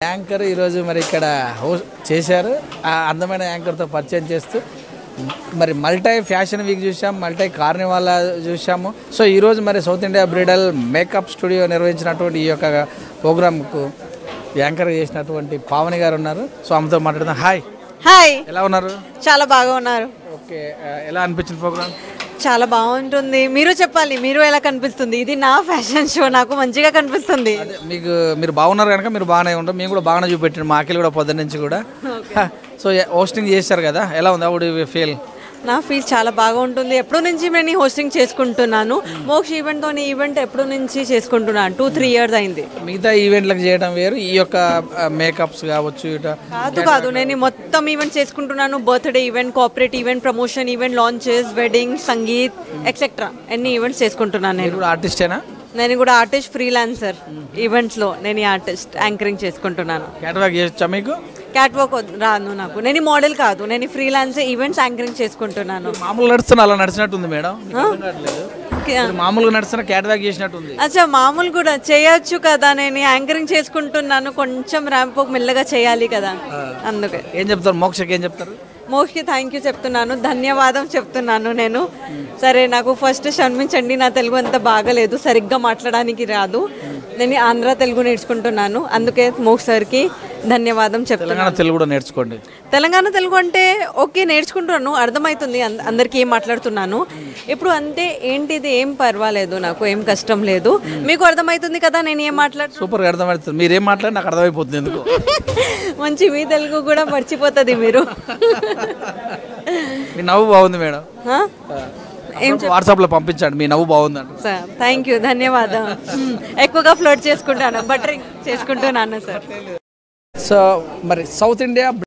Anchor ఈరోజు మరి ఇక్కడ హోస్ట్ చేశారు. ఆ అందమైన యాంకర్తో పరిచయం చేస్తూ మరి మల్టీ ఫ్యాషన్ వీక్ చూసాం, మల్టీ కార్నివాల్ చూసాము. సో ఈరోజు మరి south India bridal makeup studio నిర్వహించినటువంటి ఈ యొక్క ప్రోగ్రామ్కు యాంకర్ చేసినటువంటి పావని గారు ఉన్నారు. సో ఆమెతో మాట్లాడదాం. హాయ్ హాయ్, ఎలా ఉన్నారు? చాలా బాగా ఉన్నారు. ఓకే, ఎలా అనిపించింది ప్రోగ్రామ్? చాలా బాగుంటుంది. మీరు చెప్పాలి, మీరు ఎలా కనిపిస్తుంది? ఇది నా ఫ్యాషన్ షో, నాకు మంచిగా కనిపిస్తుంది. అదే మీరు బాగున్నారు కనుక మీరు బాగానే ఉంటారు. మేము కూడా బాగానే చూపెట్టారు, మా అఖిల్ కూడా పొద్దున్న నుంచి కూడా. సో హోస్టింగ్ చేశారు కదా, ఎలా ఉంది? అవుడు ఫీల్? నా ఫీల్ చాలా బాగా ఉంటుంది. ఎప్పటి నుంచి నేను హోస్టింగ్ చేసుకుంటున్నాను. మోక్ష ఈవెంట్తో ఈవెంట్ ఎప్పటి నుంచి చేసుకుంటున్నాను, 2-3 years అయింది. మిగతా ఈవెంట్లకు చేయడం వేరు, ఈ యొక్క మేకప్స్ కావచ్చు కాదు నేను మొత్తం ఈవెంట్ చేసుకుంటున్నాను. Birthday event, corporate event, promotion event, launches, wedding, sangeet etcetera ఎన్ని ఈవెంట్స్ చేసుకుంటున్నాను. నేను కూడా ఆర్టిస్టేనా? నేను కూడా ఆర్టిస్ట్, ఫ్రీలాన్సర్. ఈవెంట్స్లో నేను ఆర్టిస్ట్ యాంకరింగ్ చేసుకుంటున్నాను. క్యాటలాగ్ చేయొచ్చా మీకు? క్యాట్ వాక్ రాను నాకు. నేను మోడల్ కాదు, నేను ఫ్రీలాన్స్ ఈవెంట్స్ యాంకరింగ్ చేసుకుంటున్నాను. మామూలుగా నడుస్తున్నా అలా నడిచినట్టుంది మేడం. మామూలుగా నడుస్తున్నా క్యాటలాగ్ చేసినట్టుంది. అచ్చా, మామూలు కూడా చేయొచ్చు కదా. నేను యాంకరింగ్ చేసుకుంటున్నాను, కొంచెం ర్యాంప్ మెల్లగా చేయాలి కదా, అందుకే. ఏం చెప్తారు మోక్షకి? ఏం చెప్తారు? మోక్షకి థ్యాంక్ యూ చెప్తున్నాను, ధన్యవాదం చెప్తున్నాను నేను. సరే, నాకు ఫస్ట్ క్షమించండి, నా తెలుగు అంత బాగలేదు, సరిగ్గా మాట్లాడడానికి రాదు. నేను ఆంధ్ర తెలుగు నేర్చుకుంటున్నాను, అందుకే మోక్ష సార్కి ధన్యవాదం చెప్తున్నాను. తెలంగాణ తెలుగు కూడా నేర్చుకోండి. తెలంగాణ తెలుగు అంటే ఓకే, నేర్చుకుంటున్నాను, అర్థమవుతుంది అందరికీ ఏం మాట్లాడుతున్నాను. ఇప్పుడు అంతే, ఏంటిది ఏం పర్వాలేదు, నాకు ఏం కష్టం లేదు. మీకు అర్థమవుతుంది కదా నేను ఏం మాట్లాడు? సూపర్గా అర్థమవుతుంది. మీరు ఏం మాట్లాడి నాకు అర్థమైపోతుంది. ఎందుకు మంచి, మీ తెలుగు కూడా మర్చిపోతుంది మీరు. మీ నవ్వు బాగుంది మేడం, వాట్సాప్లో పంపించండి. మీ నవ్వు బాగుందండి సార్. థ్యాంక్ యూ, ధన్యవాదం. ఎక్కువగా ఫ్లోట్ చేసుకుంటాను, బటరింగ్ చేసుకుంటున్నాను సార్. సో మరి సౌత్ ఇండియా